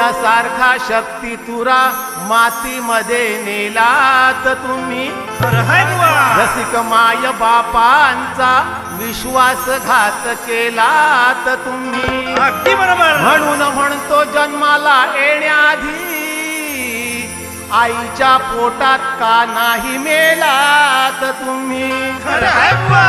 सोन्यासारखा शक्ती तुरा मातीमध्ये नेलात तुम्ही. रसिक माय बापांचा विश्वासघात केलात तुम्ही. अगदी बरोबर. म्हणून म्हणतो जन्माला येण्याआधी आईच्या पोटात का नाही मेलात तुम्ही. खरं आहे बुवा.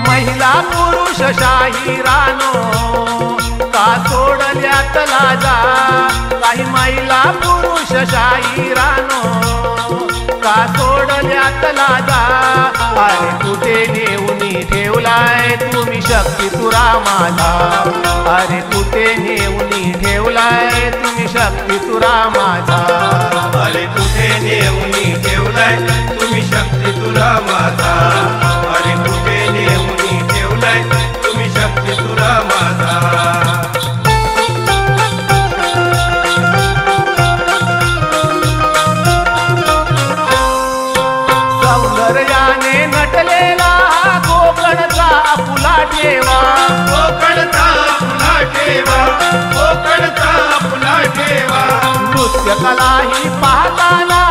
महिला पुरुष शाहिरानो का सोडल्यात लाजा. काही महिला पुरुष शाहिरानो का सोडल्यात लाजा. अरे कुठे नेऊनी ठेवलाय तुम्ही शक्ती तुरा माझा. अरे कुठे नेऊनी ठेवलाय तुम्ही शक्ती तुरा माझा. अरे कुठे नेऊनी ठेवलाय तुम्ही शक्ती तुरा माझा. अरे कुठे नेऊनी ठेवलाय तुम्ही शक्ती तुरा माझा. सौंदर्याने नटलेला कोकणचा फुला ठेवा. कोकणचा फुला ठेवा. कोकणचा फुला ठेवा. नृत्यकला ही पाहताना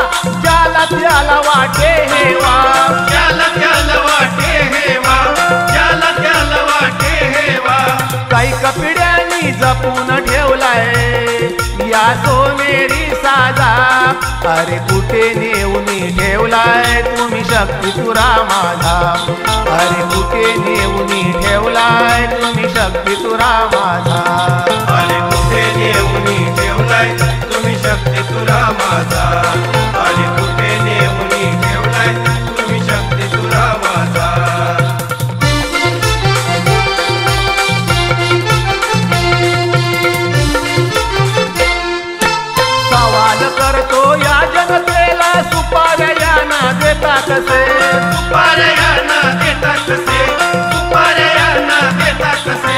ज्याला त्याला वाटे हेवा. ज्याला त्याला वाटे हेवा. ज्याला त्याला वाटे हेवा. काही कपिड्यांनी जपून ठेवलाय या सोनेरी साजा. अरे कुठे नेऊनी ठेवलाय तुम्ही शक्ती तुरा माझा. अरे कुठे नेऊनी ठेवलाय तुम्ही शक्ती तुरा माझा. अरे कुठे नेऊनी ठेवलाय तुम्ही शक्ती तुरा माझा. अरे कुठे नेऊनी ठेवलाय तुम्ही शक्ती तुरा माझा. सवाल करतो या जनतेला सुपाऱ्या ना देता कसे. सुपाऱ्यांना देता कसे. सुपाऱ्यांना देता कसे.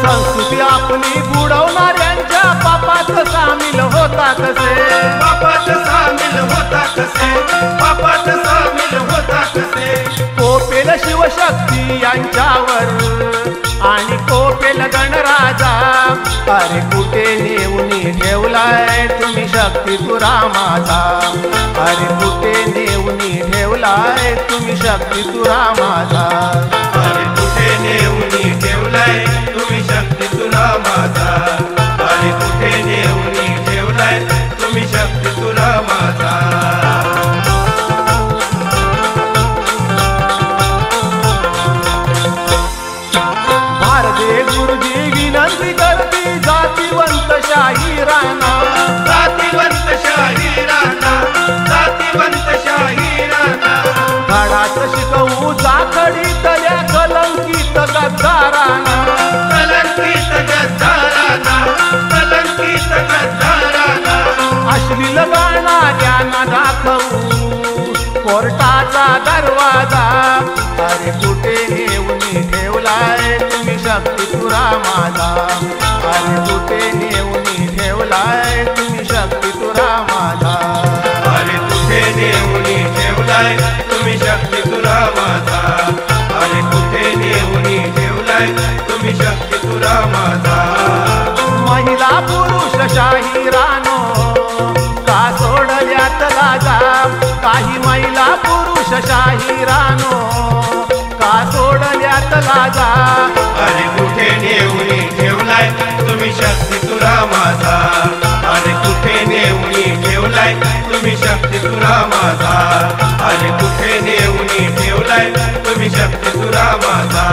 संस्कृती आपली बुडवणाऱ्यांच्या पापात सामील होता कसे. पापात सामील होता कसे. पापात सामील होता कसे. कोपेल शिवशक्ती यांच्यावर आणि कोपेल गणराजा. अरे कुठे नेऊनी ठेवलाय तुम्ही शक्ती तुरा माझा. अरे कुठे नेऊनी ठेवलाय तुम्ही शक्ती तुरा माझा. अरे कुठे नेऊनी ठेवलाय तुम्ही शक्ती तुरा माझा. अरे कुठे नेऊनी ठेवलाय तुम्ही शक्ती तुरा माझा. भारदे गुरुजी विनंती करती जातीवंत शाहिराना. जातीवंत शाहिराना. जातीवंत शाहिराना. धडाच शिकवू जाखडीतल्या कलंकित गद्दाराना. कलंकित गद्दाराना. कलंकित गद्दाराना. अश्लील गाणाऱ्यांना दाखवू कोर्टाचा दरवाजा. अरे कुठे नेऊनी ठेवलाय तुम्ही शक्ती तुरा माझा. अरे कुठे नेऊनी ठेवलाय तुम्ही शक्ती तुरा माझा. अरे कुठे नेऊनी ठेवलाय तुम्ही शक्ती तुरा माझा. अरे कुठे नेऊनी ठेवलाय तुम्ही शक्ती तुरा माझा. महिला पुरुष शाहिरानो का सोडल्यात लाजा. काही महिला पुरुष शाहिरानो का सोडल्यात लाजा. अरे कुठे नेऊनी ठेवलाय तुम्ही शक्ती तुरा माझा. अरे कुठे नेऊनी ठेवलाय तुम्ही शक्ती तुरा माझा. अरे कुठे नेऊनी ठेवलाय तुम्ही शक्ती तुरा माझा.